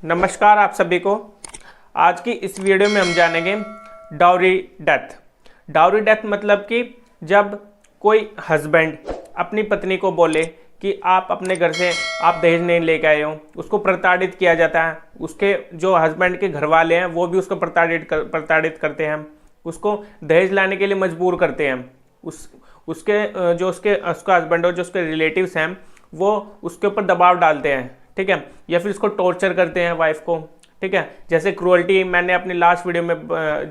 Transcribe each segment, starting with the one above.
नमस्कार आप सभी को। आज की इस वीडियो में हम जानेंगे डाउरी डेथ। डाउरी डेथ मतलब कि जब कोई हस्बैंड अपनी पत्नी को बोले कि आप अपने घर से आप दहेज नहीं लेके आए हो, उसको प्रताड़ित किया जाता है। उसके जो हस्बैंड के घर वाले हैं वो भी उसको प्रताड़ित करते हैं, उसको दहेज लाने के लिए मजबूर करते हैं। उसका हस्बैंड और जो उसके रिलेटिव्स हैं वो उसके ऊपर दबाव डालते हैं, ठीक है, या फिर उसको टॉर्चर करते हैं वाइफ को, ठीक है। जैसे क्रूअल्टी मैंने अपनी लास्ट वीडियो में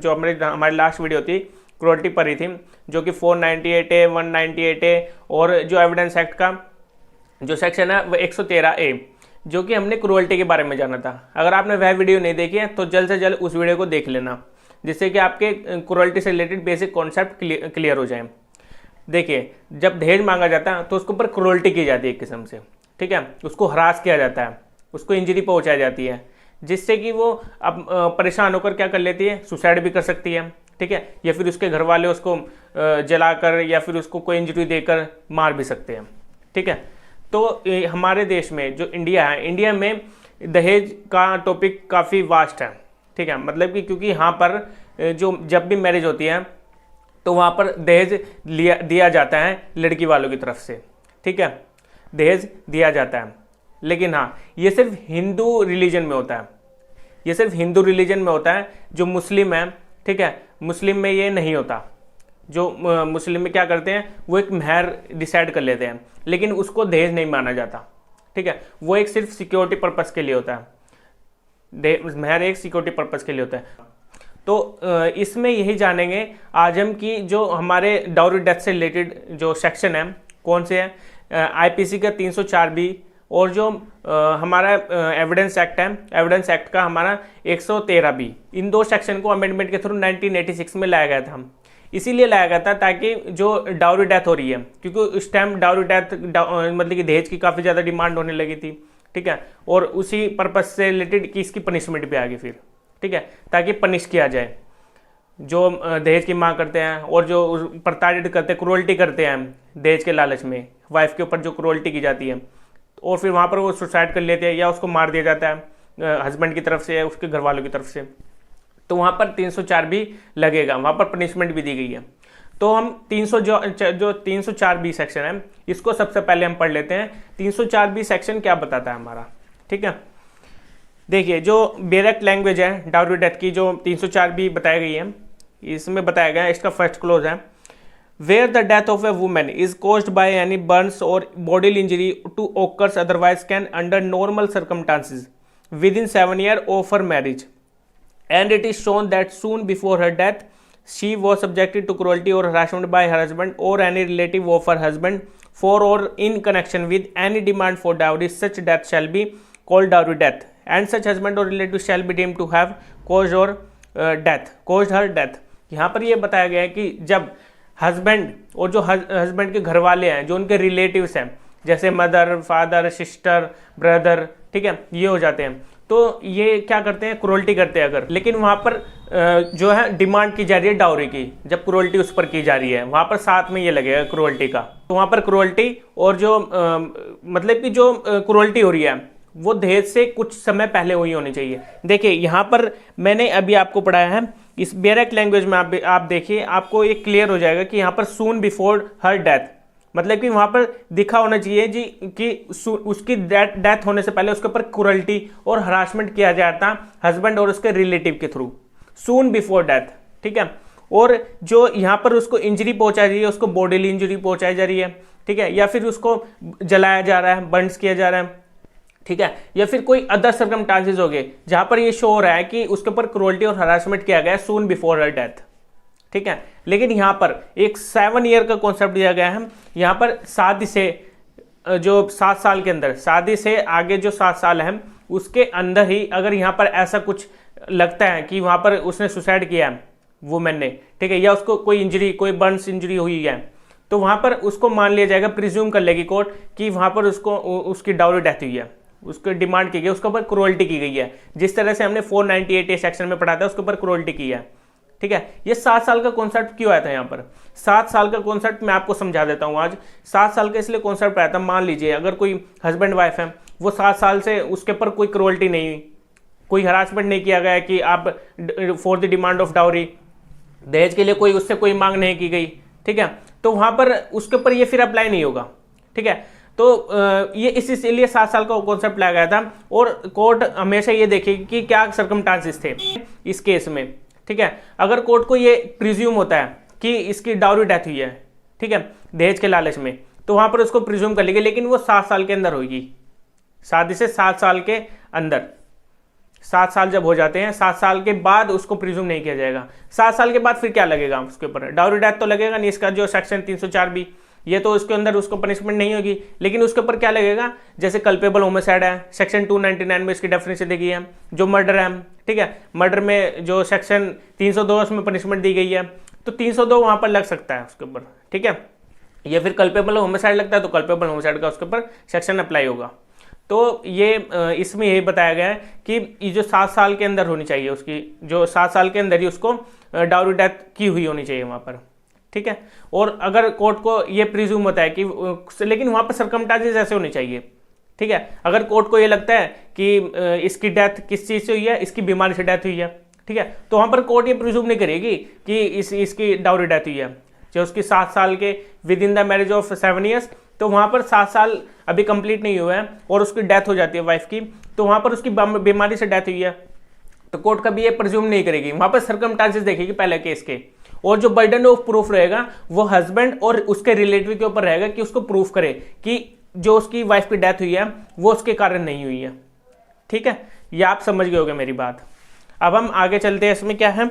जो हमारी लास्ट वीडियो थी क्रूअल्टी पर ही थी, जो कि 498 ए 198 ए और जो एविडेंस एक्ट का जो सेक्शन है वो 113 ए, जो कि हमने क्रूअल्टी के बारे में जाना था। अगर आपने वह वीडियो नहीं देखी है तो जल्द से जल्द उस वीडियो को देख लेना, जिससे कि आपके क्रूअल्टी से रिलेटेड बेसिक कॉन्सेप्ट क्लियर हो जाए। देखिए, जब दहेज मांगा जाता है तो उसके ऊपर क्रूअल्टी की जाती है एक किस्म से, ठीक है। उसको हरास किया जाता है, उसको इंजरी पहुंचाई जाती है, जिससे कि वो अब परेशान होकर क्या कर लेती है, सुसाइड भी कर सकती है, ठीक है, या फिर उसके घर वाले उसको जलाकर या फिर उसको कोई इंजरी देकर मार भी सकते हैं, ठीक है। तो हमारे देश में जो इंडिया है, इंडिया में दहेज का टॉपिक काफ़ी वास्ट है, ठीक है। मतलब कि क्योंकि यहाँ पर जो जब भी मैरिज होती है तो वहाँ पर दहेज दिया जाता है लड़की वालों की तरफ से, ठीक है, दहेज दिया जाता है। लेकिन हाँ, ये सिर्फ हिंदू रिलीजन में होता है, ये सिर्फ हिंदू रिलीजन में होता है। जो मुस्लिम है, ठीक है, मुस्लिम में ये नहीं होता। जो मुस्लिम में क्या करते हैं, वो एक महर डिसाइड कर लेते हैं, लेकिन उसको दहेज नहीं माना जाता, ठीक है। वो एक सिर्फ सिक्योरिटी पर्पस के लिए होता है, महर एक सिक्योरिटी पर्पस के लिए होता है। तो इसमें यही जानेंगे आज हम कि जो हमारे डाउरी डेथ से रिलेटेड जो सेक्शन है कौन से हैं, आईपीसी का 304B और जो हमारा एविडेंस एक्ट है, एविडेंस एक्ट का हमारा 113B। इन दो सेक्शन को अमेंडमेंट के थ्रू 1986 में लाया गया था। इसीलिए लाया गया था ताकि जो डाउरी डेथ हो रही है, क्योंकि उस टाइम डाउरी डेथ मतलब कि दहेज की काफ़ी ज़्यादा डिमांड होने लगी थी, ठीक है, और उसी पर्पज से रिलेटेड कि इसकी पनिशमेंट भी आ गई फिर, ठीक है, ताकि पनिश किया जाए जो दहेज की मांग करते हैं और जो प्रताड़ित करते हैं, क्रूअल्टी करते हैं दहेज के लालच में, वाइफ के ऊपर जो क्रूअल्टी की जाती है, और फिर वहाँ पर वो सुसाइड कर लेते हैं या उसको मार दिया जाता है हस्बैंड की तरफ से या उसके घर वालों की तरफ से। तो वहाँ पर 304B लगेगा, वहाँ पर पनिशमेंट भी दी गई है। तो हम 304B सेक्शन है, इसको सबसे पहले हम पढ़ लेते हैं। 304B सेक्शन क्या बताता है हमारा, ठीक है। देखिए, जो बेरेक्ट लैंग्वेज है डाउरी डेथ की, जो 304B बताई गई है, इसमें बताया गया है, इसका फर्स्ट क्लोज है, where the death of a woman is caused by any burns or bodily injury to occurs otherwise can under normal circumstances within 7 years of her marriage, and it is shown that soon before her death she was subjected to cruelty or harassment by her husband or any relative of her husband for or in connection with any demand for dowry, such death shall be called dowry death, and such husband or relative shall be deemed to have caused her death। यहाँ पर ये बताया गया है कि जब husband और जो हस्बैंड के घर वाले हैं, जो उनके रिलेटिव्स हैं, जैसे मदर, फादर, सिस्टर, ब्रदर, ठीक है, ये हो जाते हैं, तो ये क्या करते हैं, क्रूअल्टी करते हैं अगर। लेकिन वहाँ पर जो है डिमांड की जा रही है डाउरी की, जब क्रूअल्टी उस पर की जा रही है, वहाँ पर साथ में ये लगेगा क्रूअल्टी का। तो वहाँ पर क्रूअल्टी और जो मतलब कि जो क्रूअल्टी हो रही है वो दहेज से कुछ समय पहले हुई होनी चाहिए। देखिए, यहाँ पर मैंने अभी आपको पढ़ाया है, इस बेरेक्ट लैंग्वेज में आप देखिए, आपको ये क्लियर हो जाएगा कि यहाँ पर सून बिफोर हर डेथ, मतलब कि वहाँ पर दिखा होना चाहिए जी कि उसकी डेथ होने से पहले उसके ऊपर क्रूअल्टी और हरासमेंट किया जाता हस्बैंड और उसके रिलेटिव के थ्रू, सून बिफोर डेथ, ठीक है। और जो यहाँ पर उसको इंजरी पहुँचाई जा रही है, उसको बॉडीली इंजरी पहुँचाई जा रही है, ठीक है, या फिर उसको जलाया जा रहा है, बर्न्स किया जा रहा है, ठीक है, या फिर कोई अदर सर्कमस्टांसेस हो गए जहां पर ये शो हो रहा है कि उसके ऊपर क्रूअल्टी और हरासमेंट किया गया सून बिफोर हर डेथ, ठीक है। लेकिन यहाँ पर एक 7 ईयर का कॉन्सेप्ट दिया गया है। यहाँ पर शादी से जो 7 साल के अंदर, शादी से आगे जो 7 साल है उसके अंदर ही अगर यहाँ पर ऐसा कुछ लगता है कि वहाँ पर उसने सुसाइड किया है वुमेन ने, ठीक है, या उसको कोई इंजरी, कोई बर्न्स इंजरी हुई है, तो वहाँ पर उसको मान लिया जाएगा, प्रिज्यूम कर लेगी कोर्ट कि वहाँ पर उसकी डाउरी डेथ हुई है, उसको डिमांड की गई, उसके ऊपर क्रूअल्टी की गई है, जिस तरह से हमने 498A सेक्शन में पढ़ा था, उसके ऊपर क्रूअल्टी की है, ठीक है। ये 7 साल का कॉन्सेप्ट क्यों आया था यहाँ पर? 7 साल का कॉन्सेप्ट मैं आपको समझा देता हूँ आज। 7 साल का इसलिए कॉन्सेप्ट आया था, मान लीजिए अगर कोई हस्बैंड वाइफ है, वो 7 साल से उसके ऊपर कोई क्रूअल्टी नहीं हुई, कोई हरासमेंट नहीं किया गया कि आप for the demand of dowry, दहेज के लिए कोई उससे कोई मांग नहीं की गई, ठीक है, तो वहां पर उसके ऊपर ये फिर अप्लाई नहीं होगा, ठीक है। तो ये इसीलिए 7 साल का कॉन्सेप्ट लाया गया था। और कोर्ट हमेशा ये देखेगी कि क्या सर्कमस्टांसेस थे इस केस में, ठीक है। अगर कोर्ट को ये प्रिज्यूम होता है कि इसकी डाउरी डेथ हुई है, ठीक है, दहेज के लालच में, तो वहां पर उसको प्रिज्यूम कर लेगी, लेकिन वो 7 साल के अंदर होगी, शादी से 7 साल के अंदर। 7 साल जब हो जाते हैं, 7 साल के बाद उसको प्रिज्यूम नहीं किया जाएगा। 7 साल के बाद फिर क्या लगेगा उसके ऊपर? डाउरी डेथ तो लगेगा नहीं, इसका जो सेक्शन 304B, ये तो उसके अंदर उसको पनिशमेंट नहीं होगी, लेकिन उसके ऊपर क्या लगेगा? जैसे कल्पेबल होमिसाइड है, सेक्शन 299 में इसकी डेफिनेशन दी गई है। जो मर्डर है, ठीक है, मर्डर में जो सेक्शन 302 उसमें पनिशमेंट दी गई है, तो 302 वहां पर लग सकता है उसके ऊपर, ठीक है। या फिर कल्पेबल होमिसाइड लगता है तो कल्पेबल होमिसाइड का उसके ऊपर सेक्शन अप्लाई होगा। तो ये इसमें यही बताया गया है कि ये जो 7 साल के अंदर होनी चाहिए उसकी, जो 7 साल के अंदर ही उसको डाउरी डेथ की हुई होनी चाहिए वहां पर, ठीक है। और अगर कोर्ट को ये प्रिज्यूम होता है कि, लेकिन वहां पर सर्कमस्टांसेस ऐसे होने चाहिए, ठीक है। अगर कोर्ट को ये लगता है कि इसकी डेथ किस चीज से हुई है, इसकी बीमारी से डेथ हुई है, ठीक है, तो वहां पर कोर्ट ये प्रिज्यूम नहीं करेगी कि इसकी डाउरी डेथ हुई है। जो उसकी 7 साल के with in the marriage of 7 years, तो वहां पर 7 साल अभी कंप्लीट नहीं हुआ है और उसकी डेथ हो जाती है वाइफ की, तो वहां पर उसकी बीमारी से डेथ हुई है, तो कोर्ट कभी ये प्रिज्यूम नहीं करेगी, वहां पर सर्कमस्टांसेस देखेगी पहले केस के। और जो बर्डन ऑफ प्रूफ रहेगा वो हस्बैंड और उसके रिलेटिव के ऊपर रहेगा कि उसको प्रूफ करे कि जो उसकी वाइफ की डेथ हुई है वो उसके कारण नहीं हुई है, ठीक है। ये आप समझ गए होंगे मेरी बात। अब हम आगे चलते हैं। इसमें क्या है,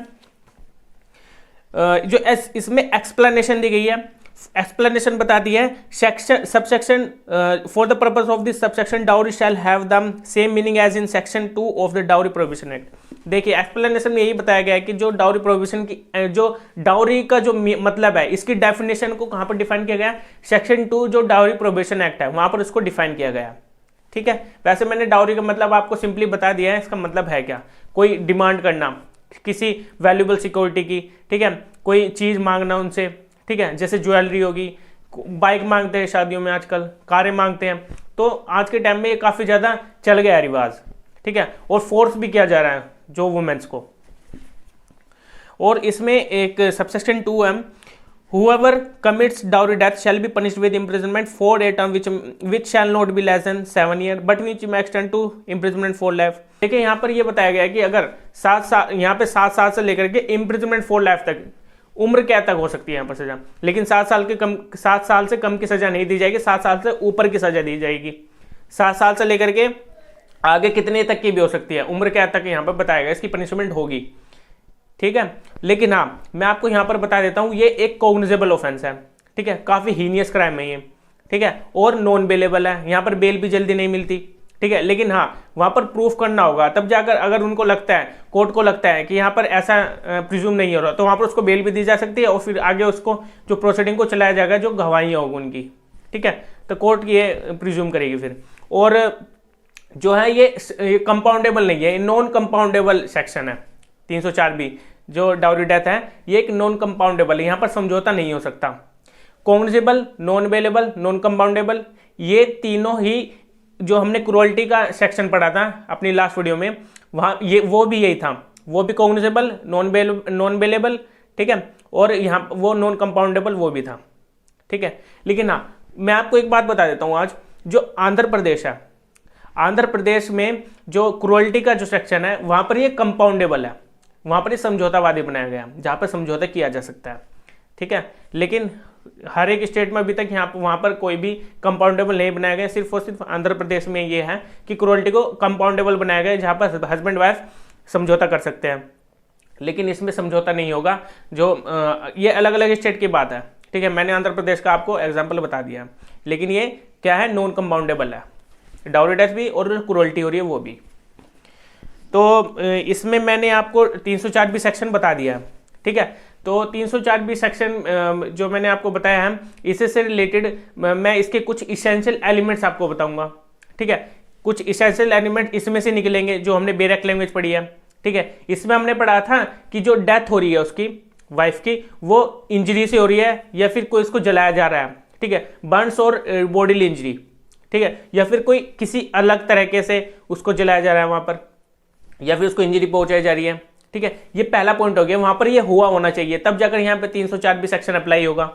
जो इसमें एक्सप्लेनेशन दी गई है, एक्सप्लेनेशन बताती है section subsection for the purpose of this subsection dowry shall have the same meaning as in section 2 of the dowry prohibition act. देखिए एक्सप्लेनेशन में यही बताया गया है कि जो डाउरी प्रोहिबिशन की, जो डाउरी का जो मतलब है, इसकी डेफिनेशन को कहां पर डिफाइन किया गया? सेक्शन 2 जो डाउरी प्रोहिबिशन एक्ट है वहां पर उसको डिफाइन किया गया, ठीक है। वैसे मैंने डाउरी का मतलब आपको सिंपली बता दिया है, इसका मतलब है क्या? कोई डिमांड करना किसी वैल्यूएबल सिक्योरिटी की, ठीक है, कोई चीज मांगना उनसे, ठीक है, जैसे ज्वेलरी होगी, बाइक मांगते हैं शादियों में आजकल, कारें मांगते हैं, तो आज के टाइम में ये काफी ज्यादा चल गया है रिवाज, ठीक है। और फोर्स भी किया जा रहा है जो वुमेन्स को। और इसमें एक सबसेक्शन 2 है, whoever commits dowry death shall be punished with imprisonment for a term which shall not be less than 7 years but which may extend to imprisonment for life। देखिए यहाँ पर ये बताया गया है कि अगर 7 साल, यहाँ पे 7 साल से लेकर के imprisonment for life तक, उम्र क्या तक हो सकती है यहाँ पर सजा, लेकिन 7 साल से कम की सजा नहीं दी जाएगी, 7 साल से ऊपर की सजा दी जाएगी। 7 साल से लेकर के आगे कितने तक की भी हो सकती है, उम्र क्या तक यहाँ पर बताया गया इसकी पनिशमेंट होगी, ठीक है। लेकिन हाँ, मैं आपको यहां पर बता देता हूं, ये एक कॉग्निजेबल ऑफेंस है, ठीक है, काफी हीनियस क्राइम है ये, ठीक है, और नॉन बेलेबल है, यहां पर बेल भी जल्दी नहीं मिलती, ठीक है। लेकिन हाँ, वहां पर प्रूफ करना होगा, तब जाकर अगर उनको लगता है, कोर्ट को लगता है कि यहाँ पर ऐसा प्रिज्यूम नहीं हो रहा, तो वहां पर उसको बेल भी दी जा सकती है और फिर आगे उसको जो प्रोसीडिंग को चलाया जाएगा, जो गवाहियां होगी उनकी, ठीक है, तो कोर्ट ये प्रिज्यूम करेगी फिर। और जो है ये कंपाउंडेबल नहीं है, नॉन कंपाउंडेबल सेक्शन है 304B, जो डाउरी डेथ है ये एक नॉन कंपाउंडेबल है, यहां पर समझौता नहीं हो सकता। Cognizable, non bailable, non compoundable, ये तीनों ही जो हमने क्रूअल्टी का सेक्शन पढ़ा था अपनी लास्ट वीडियो में, वहां ये वो भी यही था, वो भी कॉग्निजेबल, नॉन बेलेबल, ठीक है, और यहाँ वो नॉन कंपाउंडेबल वो भी था, ठीक है। लेकिन हाँ, मैं आपको एक बात बता देता हूं, आज जो आंध्र प्रदेश है, आंध्र प्रदेश में जो क्रूअल्टी का जो सेक्शन है वहां पर ये कंपाउंडेबल है, वहां पर समझौतावादी बनाया गया जहां पर समझौता किया जा सकता है, ठीक है। लेकिन हर एक स्टेट में अभी तक यहाँ वहां पर कोई भी कंपाउंडेबल नहीं बनाया गया, सिर्फ और सिर्फ आंध्र प्रदेश में ये है कि क्रूअल्टी को कंपाउंडेबल बनाया गया जहां पर हस्बैंड वाइफ समझौता कर सकते हैं, लेकिन इसमें समझौता नहीं होगा। जो ये अलग अलग स्टेट की बात है, ठीक है, मैंने आंध्र प्रदेश का आपको एग्जाम्पल बता दिया, लेकिन ये क्या है, नॉन कंपाउंडेबल है, डाउरी डेथ भी और क्रूअल्टी हो रही है वो भी। तो इसमें मैंने आपको 304B सेक्शन बता दिया है, ठीक है। तो 304B सेक्शन जो मैंने आपको बताया है, इससे से रिलेटेड मैं इसके कुछ इसेंशियल एलिमेंट्स आपको बताऊंगा, ठीक है। कुछ इसेंशियल एलिमेंट इसमें से निकलेंगे जो हमने बेरेक लैंग्वेज पढ़ी है, ठीक है। इसमें हमने पढ़ा था कि जो डेथ हो रही है उसकी वाइफ की, वो इंजरी से हो रही है या फिर कोई इसको जलाया जा रहा है, ठीक है, बर्न्स और बॉडीली इंजरी, ठीक है, या फिर कोई किसी अलग तरीके से उसको जलाया जा रहा है वहां पर, या फिर उसको इंजरी पहुंचाई जा रही है, ठीक है, ये पहला पॉइंट हो गया, वहां पर ये हुआ होना चाहिए, तब जाकर यहाँ पे 304 भी सेक्शन अप्लाई होगा।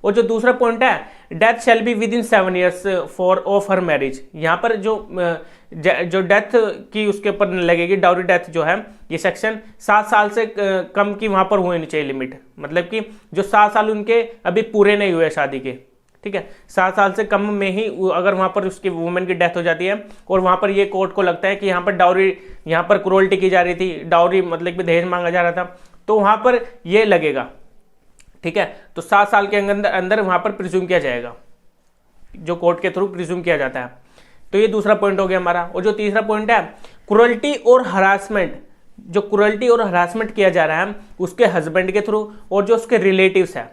और जो दूसरा पॉइंट है, death shall be with in 7 years for of her marriage, यहाँ पर जो डेथ की उसके ऊपर लगेगी, डाउरी डेथ जो है, ये सेक्शन 7 साल से कम की वहां पर होनी चाहिए लिमिट, मतलब कि जो 7 साल उनके अभी पूरे नहीं हुए शादी के, ठीक है, 7 साल से कम में ही अगर वहां पर उसकी वुमेन की डेथ हो जाती है और वहां पर ये कोर्ट को लगता है कि यहाँ पर डाउरी, यहाँ पर क्रूरल्टी की जा रही थी, डाउरी मतलब कि दहेज मांगा जा रहा था, तो वहां पर ये लगेगा, ठीक है। तो 7 साल के अंदर वहां पर प्रिज्यूम किया जाएगा, जो कोर्ट के थ्रू प्रिज्यूम किया जाता है। तो ये दूसरा पॉइंट हो गया हमारा। और जो तीसरा पॉइंट है, क्रूरल्टी और हरासमेंट, जो क्रूरल्टी और हरासमेंट किया जा रहा है उसके हस्बैंड के थ्रू और जो उसके रिलेटिव्स है,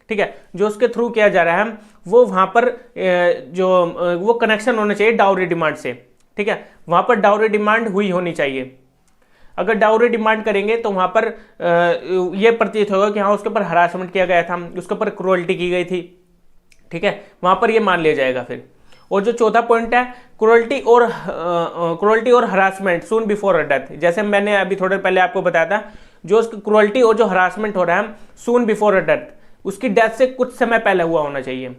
ठीक है, जो उसके थ्रू किया जा रहा है, वो वहां पर वो कनेक्शन होना चाहिए डाउरी डिमांड से, ठीक है, वहां पर डाउरी डिमांड हुई होनी चाहिए। अगर डाउरी डिमांड करेंगे तो वहां पर यह प्रतीत होगा कि हाँ उसके ऊपर हरासमेंट किया गया था, उसके ऊपर क्रूरल्टी की गई थी, ठीक है, वहां पर यह मान लिया जाएगा फिर। और जो चौथा पॉइंट है, क्रूरल्टी और हरासमेंट सून बिफोर डेथ, जैसे मैंने अभी थोड़े पहले आपको बताया था, जो क्रूरल्टी और जो हरासमेंट हो रहा है सून बिफोर डेथ, उसकी डेथ से कुछ समय पहले हुआ होना चाहिए।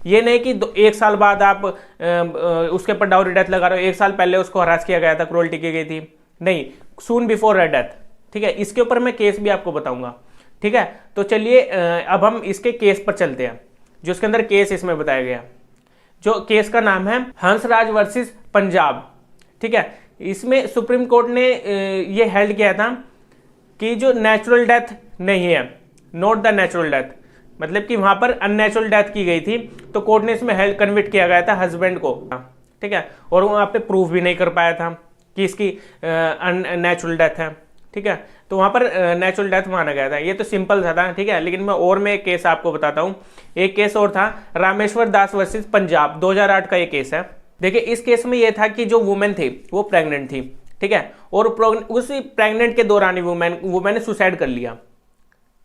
ये नहीं कि 1 साल बाद आप उसके ऊपर डाउरी डेथ लगा रहे हो, 1 साल पहले उसको हरास किया गया था, क्रूरल्टी की गई थी, नहीं, सून बिफोर डेथ, ठीक है। इसके ऊपर मैं केस भी आपको बताऊंगा, ठीक है। तो चलिए अब हम इसके केस पर चलते हैं, जो इसके अंदर केस इसमें बताया गया, जो केस का नाम है हंसराज वर्सेस पंजाब, ठीक है। इसमें सुप्रीम कोर्ट ने ये हेल्ड किया था कि जो नेचुरल डेथ नहीं है, नॉट द नेचुरल डेथ, मतलब कि वहां पर अननेचुरल डेथ की गई थी, तो कोर्ट ने इसमें हेल्ड कन्विक्ट किया गया था हस्बैंड को, ठीक है, और वहां पे प्रूफ भी नहीं कर पाया था कि इसकी अननेचुरल डेथ है, ठीक है, तो वहां पर नेचुरल डेथ माना गया था। ये तो सिंपल था, ठीक है, लेकिन मैं एक केस आपको बताता हूं। एक केस और था, रामेश्वर दास वर्सेस पंजाब, 2008 का ये केस है। देखिए इस केस में ये था कि जो वुमेन थी वो प्रेग्नेंट थी, ठीक है, और उसी प्रेग्नेंट के दौरान ही वुमेन ने सुसाइड कर लिया,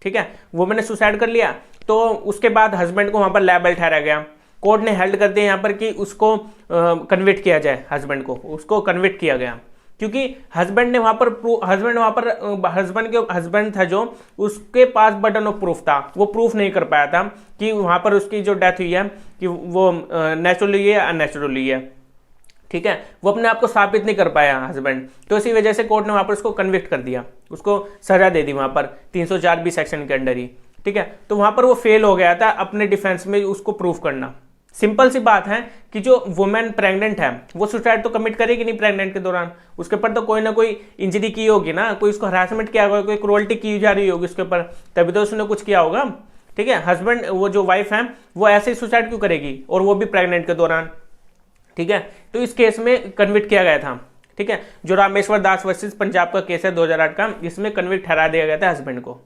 ठीक है, वुमेन ने सुसाइड कर लिया। तो उसके बाद हस्बैंड को वहां पर लायबल ठहराया गया। कोर्ट ने हेल्ड कर दिया यहाँ पर कि उसको कन्विक्ट किया जाए, हस्बैंड को, उसको कन्विक्ट किया गया, क्योंकि हस्बैंड था जो, उसके पास बर्डन ऑफ प्रूफ था, वो प्रूफ नहीं कर पाया था कि वहां पर उसकी जो डेथ हुई है कि वो नेचुरली है या अननेचुरली है, ठीक है, वो अपने आप को साबित नहीं कर पाया हस्बैंड, तो इसी वजह से कोर्ट ने वहां पर उसको कन्विक्ट कर दिया, उसको सजा दे दी वहां पर 304 बी सेक्शन के अंडर ही, ठीक है। तो वहां पर वो फेल हो गया था अपने डिफेंस में उसको प्रूफ करना। सिंपल सी बात है कि जो वुमेन प्रेग्नेंट है वो सुसाइड तो कमिट करेगी नहीं प्रेग्नेंट के दौरान, उसके ऊपर तो कोई ना कोई इंजरी की होगी ना, कोई उसको हरासमेंट किया होगा, कोई क्रूरल्टी की जा रही होगी उसके ऊपर, तभी तो उसने कुछ किया होगा, ठीक है। हस्बैंड, वो जो वाइफ है वो ऐसे ही सुसाइड क्यों करेगी, और वो भी प्रेग्नेंट के दौरान, ठीक है। तो इस केस में कन्विक्ट किया गया था, ठीक है, जो रामेश्वर दास वर्सेस पंजाब का केस है 2008 का, इसमें कन्विक्ट ठहरा दिया गया था हस्बैंड को,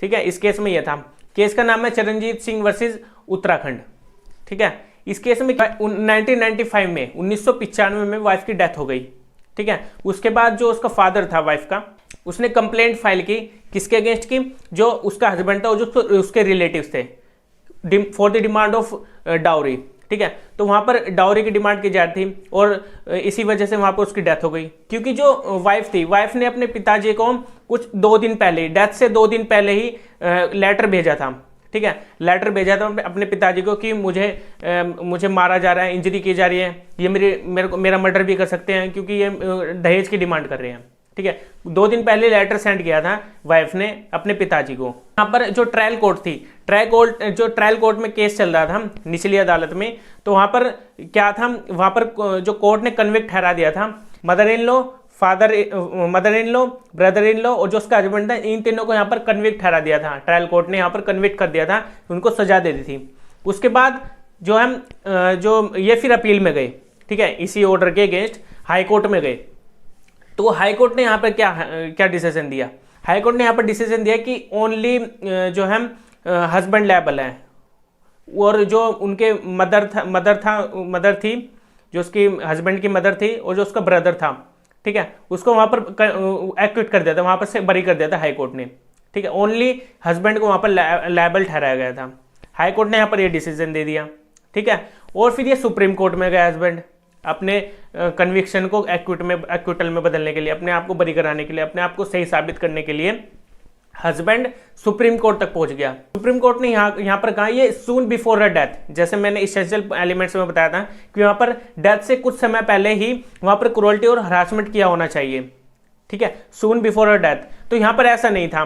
ठीक है। इस केस में यह था, केस का नाम है चरणजीत सिंह वर्सेस उत्तराखंड, ठीक है। इस केस में 1995 में 1995 में वाइफ की डेथ हो गई, ठीक है। उसके बाद जो उसका फादर था वाइफ का, उसने कंप्लेंट फाइल की, किसके अगेंस्ट की, जो उसका हस्बैंड था और जो उसके रिलेटिव्स थे, for the demand of dowry, ठीक है। तो वहां पर डाउरी की डिमांड की जा रही थी और इसी वजह से वहां पर उसकी डेथ हो गई, क्योंकि जो वाइफ थी, वाइफ ने अपने पिताजी को कुछ 2 दिन पहले, डेथ से 2 दिन पहले ही लेटर भेजा था, ठीक है, लेटर भेजा था अपने पिताजी को कि मुझे मारा जा रहा है, इंजरी की जा रही है, ये मेरा मर्डर भी कर सकते हैं क्योंकि ये दहेज की डिमांड कर रहे हैं, ठीक है। 2 दिन पहले लेटर सेंड किया था वाइफ ने अपने पिताजी को। यहाँ पर जो ट्रायल कोर्ट थी, ट्रायल कोर्ट में केस चल रहा था निचली अदालत में, तो वहां पर क्या था, वहां पर जो कोर्ट ने कन्विक्ट ठहरा दिया था mother in law, brother in law और जो उसका हस्बैंड था, इन तीनों को यहाँ पर कन्विक्ट ठहरा दिया था। ट्रायल कोर्ट ने यहाँ पर कन्विक्ट कर दिया था, उनको सजा दे दी थी। उसके बाद जो है जो ये फिर अपील में गए, ठीक है, इसी ऑर्डर के अगेंस्ट हाई कोर्ट में गए। तो हाई कोर्ट ने यहाँ पर क्या डिसीजन दिया, हाई कोर्ट ने यहाँ पर डिसीजन दिया कि ओनली जो है हस्बैंड लायबल है, और जो उनके मदर थी, जो उसकी हस्बैंड की मदर थी और जो उसका ब्रदर था, ठीक है, उसको वहां पर एक्विट कर दिया था, वहां पर से बरी कर दिया था हाई कोर्ट ने, ठीक है। ओनली हस्बैंड को वहां पर लायबल ठहराया गया था, हाई कोर्ट ने यहाँ पर ये डिसीजन दे दिया, ठीक है। और फिर ये सुप्रीम कोर्ट में गया हस्बैंड, अपने कन्विक्शन को एक्विटल में बदलने के लिए, अपने आप को बरी कराने के लिए, अपने आप को सही साबित करने के लिए हस्बैंड सुप्रीम कोर्ट तक पहुंच गया। सुप्रीम कोर्ट ने यहाँ पर कहा ये सून बिफोर डेथ, जैसे मैंने इसेंशियल एलिमेंट्स में बताया था कि वहां पर डेथ से कुछ समय पहले ही वहां पर क्रूरल्टी और हरासमेंट किया होना चाहिए, ठीक है, सून बिफोर डेथ। तो यहाँ पर ऐसा नहीं था,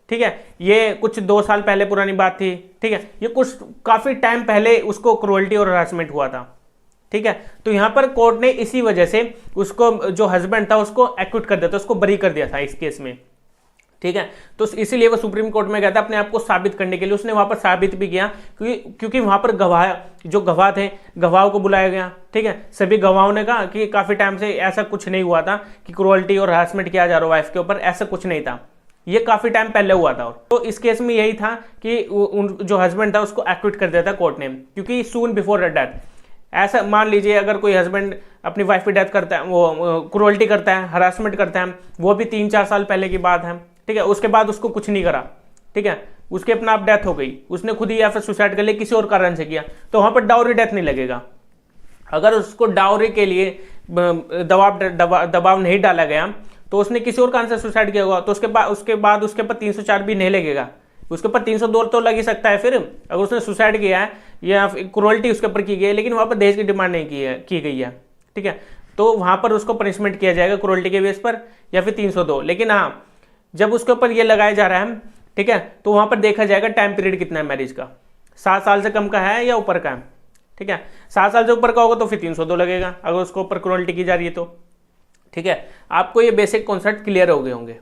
ठीक है, ये कुछ 2 साल पहले पुरानी बात थी, ठीक है, ये कुछ काफी टाइम पहले उसको क्रूरल्टी और हरासमेंट हुआ था, ठीक है। तो यहाँ पर कोर्ट ने इसी वजह से उसको, जो हस्बैंड था, उसको एक्विट कर दिया था, उसको बरी कर दिया था इस केस में, ठीक है। तो इसीलिए वो सुप्रीम कोर्ट में गया था अपने आप को साबित करने के लिए। उसने वहां पर साबित भी किया क्योंकि वहां पर गवाह थे, गवाहों को बुलाया गया, ठीक है। सभी गवाहों ने कहा कि काफी टाइम से ऐसा कुछ नहीं हुआ था कि क्रूरल्टी और हरासमेंट किया जा रहा वाइफ के ऊपर, ऐसा कुछ नहीं था, ये काफी टाइम पहले हुआ था। तो इस केस में यही था कि जो हस्बैंड था उसको एक्विट कर दिया था कोर्ट ने, क्योंकि सून बिफोर डेथ। ऐसा मान लीजिए अगर कोई हस्बैंड अपनी वाइफ की डेथ करता है, वो क्रूरल्टी करता है, हरासमेंट करता है, वो भी 3-4 साल पहले की बात है, ठीक है, उसके बाद उसको कुछ नहीं करा, ठीक है, उसके अपना आप डेथ हो गई, उसने खुद ही या फिर सुसाइड कर लिया, किसी और कारण से किया, तो वहां पर डाउरी डेथ नहीं लगेगा। अगर उसको डाउरी के लिए दबाव नहीं डाला गया, तो उसने किसी और कारण से सुसाइड किया होगा, तो उसके बाद उसके ऊपर 304 भी नहीं लगेगा, उसके ऊपर 302 तो लग ही सकता है। फिर अगर उसने सुसाइड किया है या क्रूरल्टी उसके ऊपर की गई है, लेकिन वहां पर दहेज की डिमांड नहीं की गई है, ठीक है, तो वहां पर उसको पनिशमेंट किया जाएगा क्रूरल्टी के बेस पर या फिर 302। लेकिन हाँ, जब उसके ऊपर ये लगाया जा रहा है, ठीक है, तो वहां पर देखा जाएगा टाइम पीरियड कितना है मैरिज का, 7 साल से कम का है या ऊपर का है, ठीक है। 7 साल से ऊपर का होगा तो फिर 302 लगेगा अगर उसके ऊपर क्रूरल्टी की जा रही है तो, ठीक है। आपको ये बेसिक कॉन्सेप्ट क्लियर हो गए होंगे।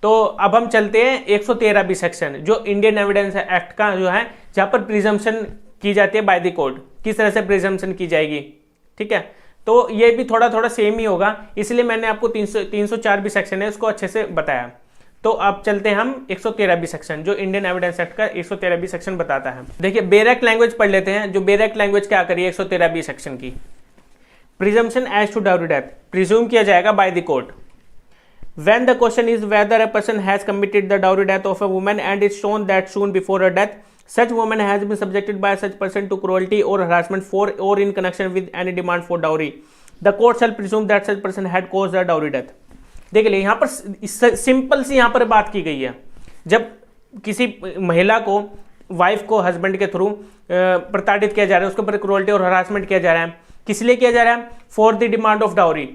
तो अब हम चलते हैं 113B सेक्शन, जो इंडियन एविडेंस एक्ट का जो है, जहां पर प्रिजम्पशन की जाती है बाय द कोर्ट, किस तरह से प्रिजम्पशन की जाएगी, ठीक है। तो ये भी थोड़ा सेम ही होगा, इसलिए मैंने आपको 304B सेक्शन है उसको अच्छे से बताया। तो अब चलते हैं हम 113B सेक्शन, जो इंडियन एविडेंस एक्ट का 113B सेक्शन बताता है। देखिए बेरेक्ट लैंग्वेज पढ़ लेते हैं। जो बेरेक्ट लैंग्वेज क्या करिए 113B सेक्शन की, presumption as to dowry death, presume किया जाएगा by the court when the question is whether a person has committed the dowry death of a woman and it's shown that soon before her death such woman has been subjected by such person to cruelty or harassment for or in connection with any demand for dowry, the court shall presume that such person had caused the dowry death। देख लिए यहाँ पर simple सी यहाँ पर बात की गई है। जब किसी महिला को, वाइफ को हस्बैंड के थ्रू प्रताड़ित किया जा रहा है, उसके ऊपर क्रूरल्टी और हरासमेंट किया जा रहा है, किस लिए किया जा रहा है? For the demand of dowry,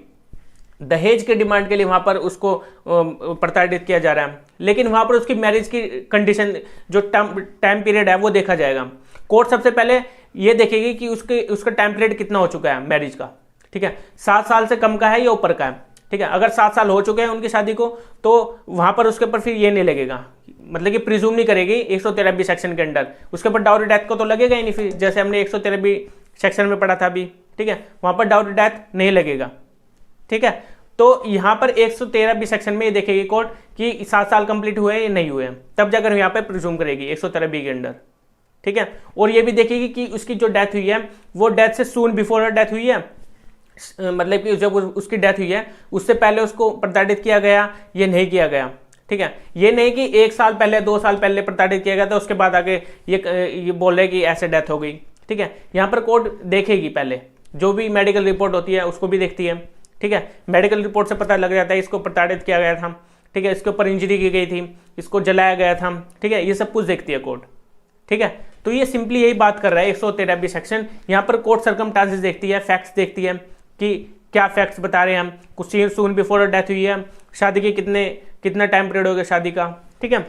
दहेज के डिमांड के लिए वहां पर उसको प्रताड़ित किया जा रहा है। लेकिन वहां पर उसकी मैरिज की कंडीशन, जो टाइम पीरियड है वो देखा जाएगा। कोर्ट सबसे पहले ये देखेगी कि उसका टाइम पीरियड कितना हो चुका है मैरिज का, ठीक है, 7 साल से कम का है या ऊपर का है, ठीक है। अगर 7 साल हो चुके हैं उनकी शादी को, तो वहां पर उसके ऊपर फिर ये नहीं लगेगा, मतलब कि प्रिज्यूम नहीं करेगी 113B सेक्शन के अंडर, उसके ऊपर डाउरी डेथ को तो लगेगा ही नहीं फिर, जैसे हमने 113B सेक्शन में पढ़ा था अभी, ठीक है, वहां पर डाउरी डेथ नहीं लगेगा, ठीक है। तो यहां पर 113B सेक्शन में ये देखेगी कोर्ट कि 7 साल कंप्लीट हुए या नहीं हुए, तब जाकर यहां पर प्रिज्यूम करेगी 113B के अंडर, ठीक है। और ये भी देखेगी कि उसकी जो डेथ हुई है वो डेथ से सून बिफोर डेथ हुई है, मतलब कि जब उसकी डेथ हुई है उससे पहले उसको प्रताड़ित किया गया, ये नहीं किया गया, ठीक है। ये नहीं कि 1 साल पहले 2 साल पहले प्रताड़ित किया गया था, उसके बाद आगे ये बोल रहे कि ऐसे डेथ हो गई, ठीक है। यहां पर कोर्ट देखेगी पहले, जो भी मेडिकल रिपोर्ट होती है उसको भी देखती है, ठीक है। मेडिकल रिपोर्ट से पता लग जाता है इसको प्रताड़ित किया गया था, ठीक है, इसके ऊपर इंजरी की गई थी, इसको जलाया गया था, ठीक है, ये सब कुछ देखती है कोर्ट, ठीक है। तो ये सिंपली यही बात कर रहा है 113B सेक्शन। यहाँ पर कोर्ट सर्कमस्टांसेस देखती है, फैक्ट्स देखती है कि क्या फैक्ट्स बता रहे हैं हम, कुछ सून बिफोर डेथ हुई है, शादी के कितना टाइम पीरियड हो गया शादी का, ठीक है।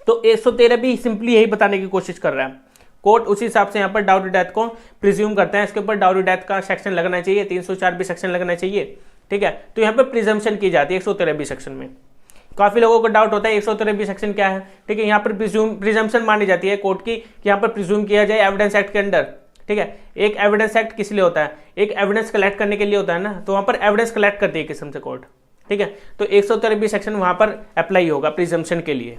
तो 113B सिंपली यही बताने की कोशिश कर रहा है। कोर्ट उसी हिसाब से यहाँ पर डाउरी डेथ को प्रिज्यूम करते हैं, इसके ऊपर डाउरी डेथ का सेक्शन लगना चाहिए, 304B सेक्शन लगना चाहिए, ठीक है। तो यहाँ पर प्रिजम्पशन की जाती है 113B सेक्शन में। काफी लोगों को डाउट होता है 113B सेक्शन क्या है, ठीक है। यहाँ पर प्रिजम्पशन मानी जाती है कोर्ट की कि यहाँ पर प्रिज्यूम किया जाए एविडेंस एक्ट के अंडर, ठीक है। एक एविडेंस एक्ट किस लिए होता है? एक एविडेंस कलेक्ट करने के लिए होता है ना, तो वहां पर एविडेंस कलेक्ट करती है किस्म से कोर्ट, ठीक है। तो 113B सेक्शन वहां पर अप्लाई होगा प्रिजम्पशन के लिए।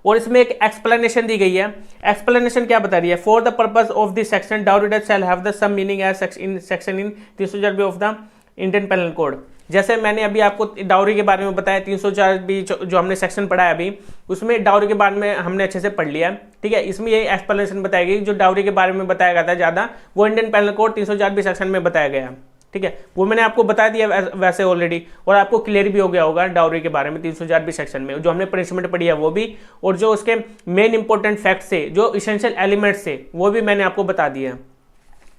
और इसमें एक एक्सप्लेनेशन दी गई है। एक्सप्लेनेशन क्या बता रही है? For the purpose of this section dowry death shall have the same meaning as in section in 304B of the Indian penal code. जैसे मैंने अभी आपको डाउरी के बारे में बताया, 304 भी जो हमने सेक्शन पढ़ा है अभी, उसमें डाउरी के बारे में हमने अच्छे से पढ़ लिया है, ठीक है। इसमें ये एक्सप्लेनेशन बताई गई, जो डाउरी के बारे में बताया गया था ज़्यादा, वो इंडियन पैनल कोड 304 सेक्शन में बताया गया है, ठीक है। वो मैंने आपको बता दिया वैसे ऑलरेडी, और आपको क्लियर भी हो गया होगा डाउरी के बारे में 304 सेक्शन में, जो हमने पनिशमेंट पढ़ी है वो भी, और जो उसके मेन इंपॉर्टेंट फैक्ट से, जो इसेंशियल एलिमेंट्स से, वो भी मैंने आपको बता दिया है।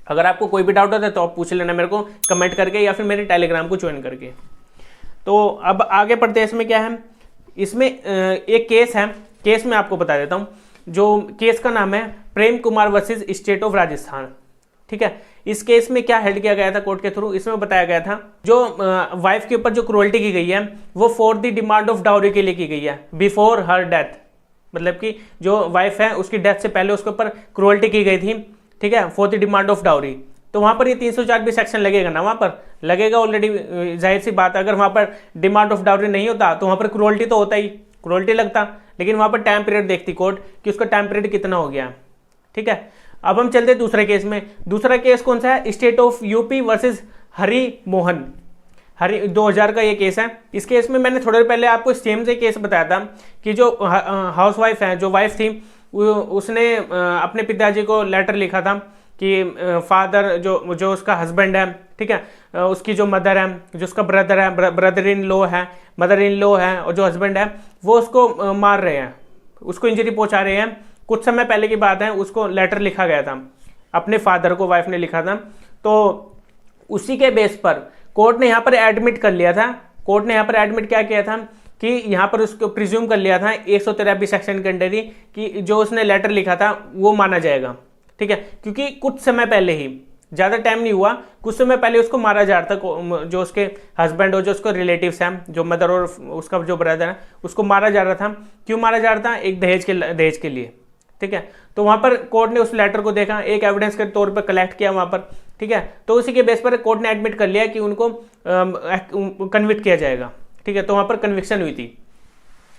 अगर आपको कोई भी डाउट होता है तो आप पूछ लेना मेरे को कमेंट करके, या फिर मेरे टेलीग्राम को ज्वाइन करके। तो अब आगे पढ़ते हैं। इसमें क्या है, इसमें एक केस है, केस में आपको बता देता हूँ। जो केस का नाम है Prem Kumar versus state of Rajasthan, ठीक है। इस केस में क्या हेल्ड किया गया था कोर्ट के थ्रू, इसमें बताया गया था जो वाइफ के ऊपर जो क्रूअल्टी की गई है वो for the demand of dowry के लिए की गई है, बिफोर हर डेथ। मतलब कि जो वाइफ है उसकी डेथ से पहले उसके ऊपर क्रूअल्टी की गई थी, ठीक है, for the demand of dowry. तो वहां पर ये 304 भी सेक्शन लगेगा ना, वहां पर लगेगा ऑलरेडी, जाहिर सी बात। अगर वहां पर डिमांड ऑफ डाउरी नहीं होता तो वहां पर क्रूअल्टी तो होता ही, क्रूअल्टी लगता, लेकिन वहां पर टाइम पीरियड देखती कोर्ट कि उसका टाइम पीरियड कितना हो गया, ठीक है। अब हम चलते हैं दूसरे केस में। दूसरा केस कौन सा है, state of UP versus Hari Mohan, 2000 का ये केस है। इस केस में मैंने थोड़ी देर पहले आपको सेम से केस बताया था कि जो हाउस वाइफ है, जो वाइफ थी, उसने अपने पिताजी को लेटर लिखा था कि फादर जो उसका हस्बैंड है, ठीक है, उसकी जो मदर है, जो उसका ब्रदर है, ब्रदर इन लॉ है, मदर इन लॉ है, और जो हस्बैंड है वो उसको मार रहे हैं, उसको इंजरी पहुंचा रहे हैं। कुछ समय पहले की बात है, उसको लेटर लिखा गया था, अपने फादर को वाइफ ने लिखा था। तो उसी के बेस पर कोर्ट ने यहाँ पर एडमिट कर लिया था, कोर्ट ने यहाँ पर एडमिट क्या किया था कि यहाँ पर उसको प्रिज्यूम कर लिया था 183 सेक्शन के अंडर ही कि जो उसने लेटर लिखा था वो माना जाएगा, ठीक है। क्योंकि कुछ समय पहले ही, ज़्यादा टाइम नहीं हुआ, कुछ समय पहले उसको मारा जा रहा था, जो उसके हस्बैंड और जो उसके रिलेटिव्स हैं, जो मदर और उसका जो ब्रदर है, उसको मारा जा रहा था। क्यों मारा जा रहा था, एक दहेज के लिए, ठीक है। तो वहां पर कोर्ट ने उस लेटर को देखा, एक एविडेंस के तौर पर कलेक्ट किया वहां पर, ठीक है। तो उसी के बेस पर कोर्ट ने एडमिट कर लिया कि उनको कन्विक्ट किया जाएगा, ठीक है। तो वहां पर कन्विक्शन हुई थी,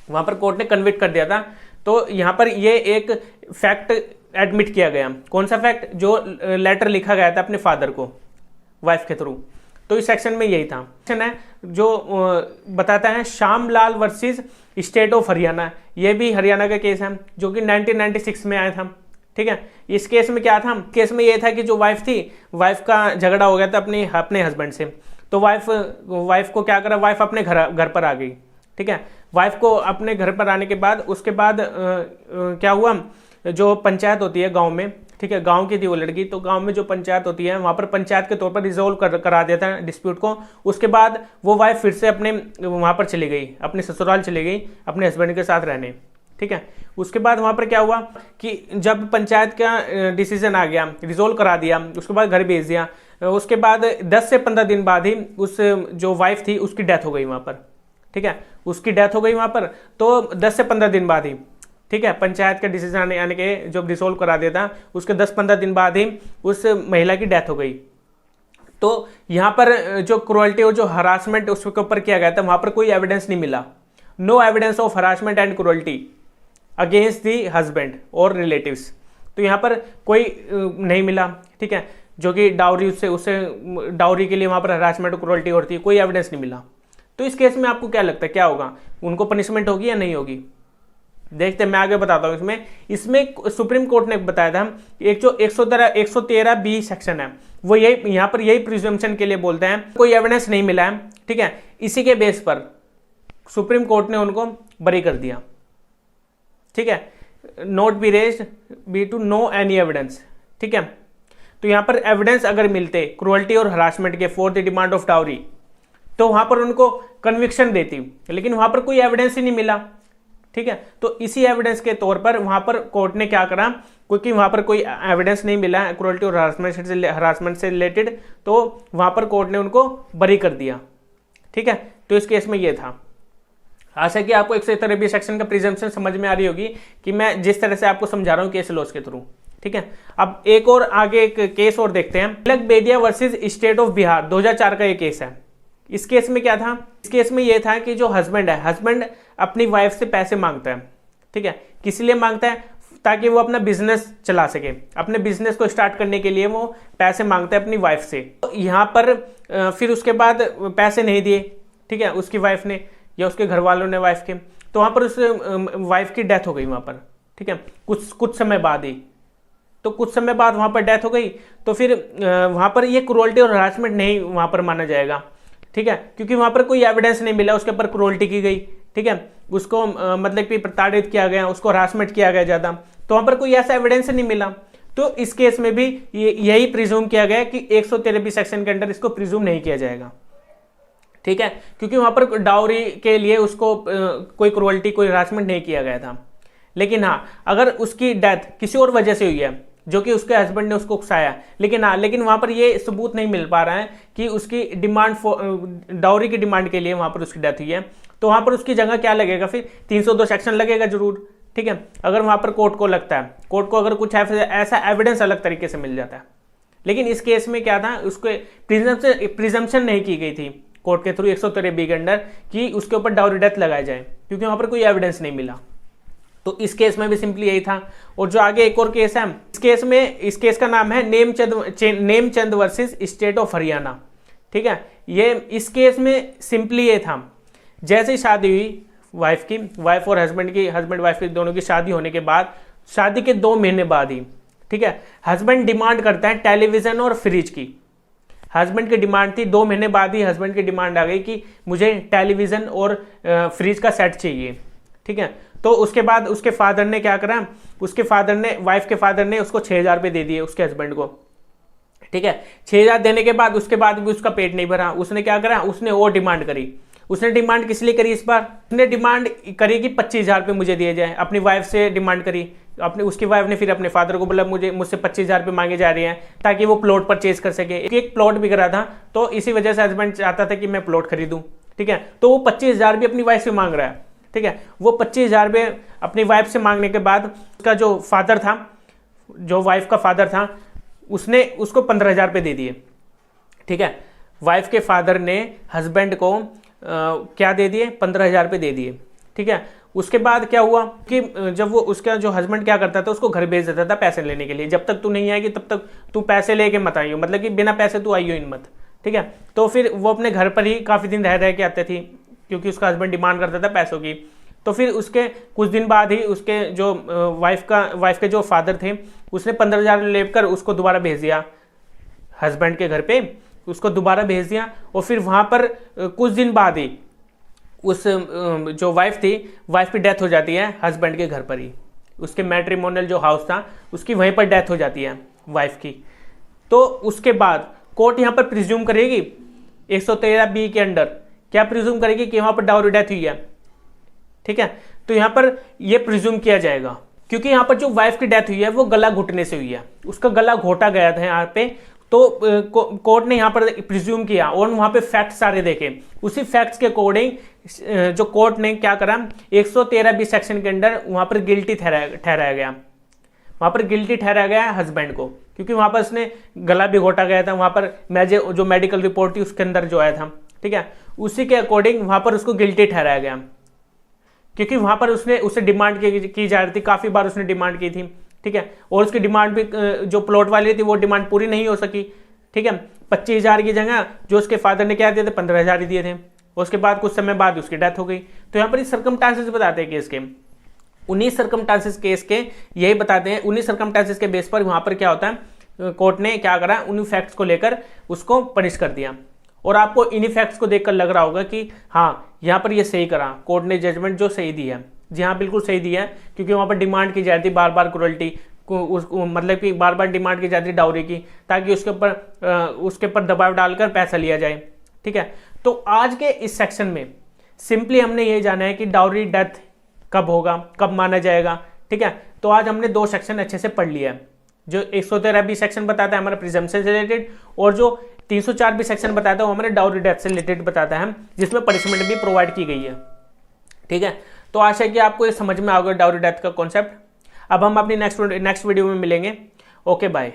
वहां पर कोर्ट ने कन्विक्ट कर दिया था। तो यहाँ पर ये एक फैक्ट एडमिट किया गया। कौन सा फैक्ट, जो लेटर लिखा गया था अपने फादर को वाइफ के थ्रू। तो इस सेक्शन में यही था। सेक्शन है जो बताता है Shyamlal versus state of Haryana, ये भी हरियाणा का केस है जो कि 1996 में आया था, ठीक है। इस केस में क्या था, केस में ये था कि जो वाइफ थी, वाइफ का झगड़ा हो गया था अपने हस्बैंड से। तो वाइफ को क्या करा, वाइफ अपने घर पर आ गई, ठीक है। वाइफ को अपने घर पर आने के बाद उसके बाद क्या हुआ, जो पंचायत होती है गांव में, ठीक है, गांव की थी वो लड़की, तो गांव में जो पंचायत होती है वहां पर पंचायत के तौर पर रिजोल्व करा देता है डिस्प्यूट को। उसके बाद वो वाइफ फिर से अपने वहां पर चली गई, अपने ससुराल चली गई अपने हस्बैंड के साथ रहने, ठीक है। उसके बाद वहां पर क्या हुआ कि जब पंचायत का डिसीजन आ गया, रिजोल्व करा दिया, उसके बाद घर भेज दिया, उसके बाद 10 से 15 दिन बाद ही उस जो वाइफ थी उसकी डेथ हो गई वहां पर, ठीक है, उसकी डेथ हो गई वहां पर। तो 10 से 15 दिन बाद ही, ठीक है, पंचायत का डिसीजन आने के जब रिसोल्व करा देता, उसके 10-15 दिन बाद ही उस महिला की डेथ हो गई। तो यहाँ पर जो क्रूअल्टी और जो हरासमेंट उसके ऊपर किया गया था, वहां पर कोई एविडेंस नहीं मिला। No evidence of harassment and cruelty against the husband और रिलेटिव्स। तो यहाँ पर कोई नहीं मिला, ठीक है, जो कि डाउरी उससे डाउरी के लिए वहां पर हरासमेंट और क्रूअल्टी होती है, कोई एविडेंस नहीं मिला। तो इस केस में आपको क्या लगता है क्या होगा, उनको पनिशमेंट होगी या नहीं होगी? देखते हैं, मैं आगे बताता हूं। इसमें सुप्रीम कोर्ट ने बताया था एक जो 113 बी सेक्शन है, वो यही यहाँ पर यही प्रिजम्पशन के लिए बोलते हैं, कोई एविडेंस नहीं मिला है, ठीक है, इसी के बेस पर सुप्रीम कोर्ट ने उनको बरी कर दिया, ठीक है। Not be raised be to no any evidence, ठीक है। तो यहाँ पर एविडेंस अगर मिलते क्रूअल्टी और हरासमेंट के for the demand of dowry, तो वहां पर उनको कन्विक्शन देती, लेकिन वहां पर कोई एविडेंस ही नहीं मिला, ठीक है। तो इसी एविडेंस के तौर पर वहां पर कोर्ट ने क्या करा, क्योंकि वहां पर कोई एविडेंस नहीं मिला क्रूअल्टी और हरासमेंट से रिलेटेड, तो वहां पर कोर्ट ने उनको बरी कर दिया, ठीक है। तो इस केस में ये था। आशा कि आपको 173 सेक्शन का प्रिजम्पशन समझ में आ रही होगी कि मैं जिस तरह से आपको समझा रहा हूँ केस लॉस के थ्रू, ठीक है। अब एक और आगे एक केस और देखते हैं, तिलक बेदिया वर्सेज स्टेट ऑफ बिहार, 2004 का ये केस है। इस केस में क्या था, इस केस में यह था कि जो हस्बैंड है, हस्बैंड अपनी वाइफ से पैसे मांगता है, ठीक है। किस लिए मांगता है, ताकि वो अपना बिजनेस चला सके। अपने बिजनेस को स्टार्ट करने के लिए वो पैसे मांगता है अपनी वाइफ से। तो यहाँ पर फिर उसके बाद पैसे नहीं दिए, ठीक है, उसकी वाइफ ने या उसके घर वालों ने वाइफ के, तो वहाँ पर उस वाइफ की डेथ हो गई वहाँ पर, ठीक है, कुछ समय बाद ही। तो कुछ समय बाद वहाँ पर डेथ हो गई, तो फिर वहाँ पर ये क्रूरल्टी और हरासमेंट नहीं वहाँ पर माना जाएगा, ठीक है, क्योंकि वहाँ पर कोई एविडेंस नहीं मिला उसके ऊपर क्रूरल्टी की गई, ठीक है, उसको मतलब कि प्रताड़ित किया गया, उसको हरासमेंट किया गया ज़्यादा, तो वहाँ पर कोई ऐसा एविडेंस नहीं मिला। तो इस केस में भी यही प्रिज्यूम किया गया कि 113B सेक्शन के अंडर इसको प्रिज्यूम नहीं किया जाएगा, ठीक है, क्योंकि वहाँ पर डाउरी के लिए उसको कोई क्रूरल्टी, कोई हरासमेंट नहीं किया गया था। लेकिन हाँ, अगर उसकी डेथ किसी और वजह से हुई है, जो कि उसके हस्बैंड ने उसको उकसाया, लेकिन वहाँ पर ये सबूत नहीं मिल पा रहा है कि उसकी डिमांड डाउरी की डिमांड के लिए वहाँ पर उसकी डेथ हुई है, तो वहाँ पर उसकी जगह क्या लगेगा, फिर 302 सेक्शन लगेगा जरूर, ठीक है, अगर वहाँ पर कोर्ट को लगता है, कोर्ट को अगर कुछ ऐसा एविडेंस अलग तरीके से मिल जाता है। लेकिन इस केस में क्या था, उसको प्रिजम्पशन नहीं की गई थी कोर्ट के थ्रू 113B के अंडर कि उसके ऊपर डाउरी डेथ लगाया जाए, क्योंकि वहाँ पर कोई एविडेंस नहीं मिला। तो इस केस में भी सिंपली यही था। और जो आगे एक और केस है, इस केस का नाम है Nemchand versus state of Haryana, ठीक है। ये इस केस में सिंपली ये था, जैसे ही शादी हुई वाइफ और हस्बैंड वाइफ की दोनों की शादी होने के बाद, शादी के 2 महीने बाद ही, ठीक है, हस्बैंड डिमांड करता है टेलीविजन और फ्रिज की। हस्बैंड की डिमांड थी, 2 महीने बाद ही हस्बैंड की डिमांड आ गई कि मुझे टेलीविजन और फ्रिज का सेट चाहिए, ठीक है। तो उसके बाद उसके फादर ने क्या करा, वाइफ के फादर ने उसको 6,000 रुपये दे दिए उसके हस्बैंड को, ठीक है। 6,000 देने के बाद उसके बाद भी उसका पेट नहीं भरा, उसने क्या करा, उसने और डिमांड करी। उसने डिमांड किस लिए करी इस बार, उसने डिमांड करी कि 25,000 रुपये मुझे दिए जाए, अपनी वाइफ से डिमांड करी। उसकी वाइफ ने फिर अपने फादर को बोला मुझसे 25,000 रुपये मांगे जा रहे हैं ताकि वो प्लॉट परचेज कर सके। एक प्लॉट बिक रहा था, तो इसी वजह से हस्बैंड चाहता था कि मैं प्लॉट खरीदूं, ठीक है। तो वो 25,000 भी अपनी वाइफ से मांग रहा है, ठीक है। वो 25,000 रुपये अपनी वाइफ से मांगने के बाद उसका जो फादर था, जो वाइफ का फादर था, उसने उसको 15,000 रुपये दे दिए, ठीक है। वाइफ के फादर ने हस्बैंड को क्या दे दिए, 15,000 रुपये दे दिए, ठीक है। उसके बाद क्या हुआ कि जब वो उसका जो हस्बैंड क्या करता था, उसको घर भेज देता था पैसे लेने के लिए, जब तक तू नहीं आएगी तब तक तू पैसे लेके मत आइयो, मतलब कि बिना पैसे तू आइयो इन मत, ठीक है। तो फिर वो अपने घर पर ही काफ़ी दिन रह के आते थी, क्योंकि उसका हस्बैंड डिमांड करता था पैसों की। तो फिर उसके कुछ दिन बाद ही उसके जो वाइफ के जो फादर थे, उसने 15,000 लेकर उसको दोबारा भेज दिया हस्बैंड के घर पे, उसको दोबारा भेज दिया। और फिर वहाँ पर कुछ दिन बाद ही उस जो वाइफ की डेथ हो जाती है हस्बैंड के घर पर ही, उसके मैट्रिमोनियल जो हाउस था उसकी वहीं पर डेथ हो जाती है वाइफ की। तो उसके बाद कोर्ट यहाँ पर प्रिज्यूम करेगी 113B के अंडर, क्या प्रिज्यूम करेगी कि वहाँ पर डाउरी डेथ हुई है, ठीक है। तो यहाँ पर यह प्रिज्यूम किया जाएगा, क्योंकि यहाँ पर जो वाइफ की डेथ हुई है वो गला घुटने से हुई है, उसका गला घोटा गया था यहाँ पे। तो कोर्ट ने यहाँ पर प्रिज्यूम किया और वहाँ पे फैक्ट सारे देखे, उसी फैक्ट्स के अकॉर्डिंग जो कोर्ट ने क्या करा, 113B सेक्शन के अंडर वहाँ पर गिल्टी ठहराया गया, वहाँ पर गिल्टी ठहराया गया हस्बैंड को, क्योंकि वहाँ पर उसने गला भी घोटा गया था, वहाँ पर जो मेडिकल रिपोर्ट थी उसके अंदर जो आया था, ठीक है, उसी के अकॉर्डिंग वहाँ पर उसको गिल्टी ठहराया गया। क्योंकि वहाँ पर उसे डिमांड की जा रही थी, काफ़ी बार उसने डिमांड की थी, ठीक है, और उसकी डिमांड भी जो प्लॉट वाली थी वो डिमांड पूरी नहीं हो सकी, ठीक है। 25,000 की जगह जो उसके फादर ने क्या दिए थे, 15,000 ही दिए थे। उसके बाद कुछ समय बाद उसकी डेथ हो गई। तो यहाँ पर इस सर्कमस्टांसेस बताते हैं केस के, 19 सर्कमस्टांसेस केस के यही बताते हैं। 19 सर्कमस्टांसेस के बेस पर वहाँ पर क्या होता है, कोर्ट ने क्या करा, उन फैक्ट्स को लेकर उसको पनिश कर दिया। और आपको इन फैक्ट्स को देखकर लग रहा होगा कि हाँ यहाँ पर ये सही करा, कोर्ट ने जजमेंट जो सही दी है, जी हाँ बिल्कुल सही दी है, क्योंकि वहाँ पर डिमांड की जाती बार बार क्रूरल्टी मतलब कि बार बार डिमांड की जाती डाउरी की, ताकि उसके ऊपर दबाव डालकर पैसा लिया जाए, ठीक है। तो आज के इस सेक्शन में सिंपली हमने ये जाना है कि डाउरी डेथ कब होगा, कब माना जाएगा, ठीक है। तो आज हमने 2 सेक्शन अच्छे से पढ़ लिया है, जो 113B सेक्शन बताता है हमारा प्रिजम्पशन से रिलेटेड, और जो 304B सेक्शन बताता है वो हमारे डाउरी डेथ से रिलेटेड बताता है, जिसमें पनिशमेंट भी प्रोवाइड की गई है, ठीक है। तो आशा है कि आपको ये समझ में आ गया डाउरी डेथ का कॉन्सेप्ट। अब हम अपनी नेक्स्ट वीडियो में मिलेंगे। Okay bye.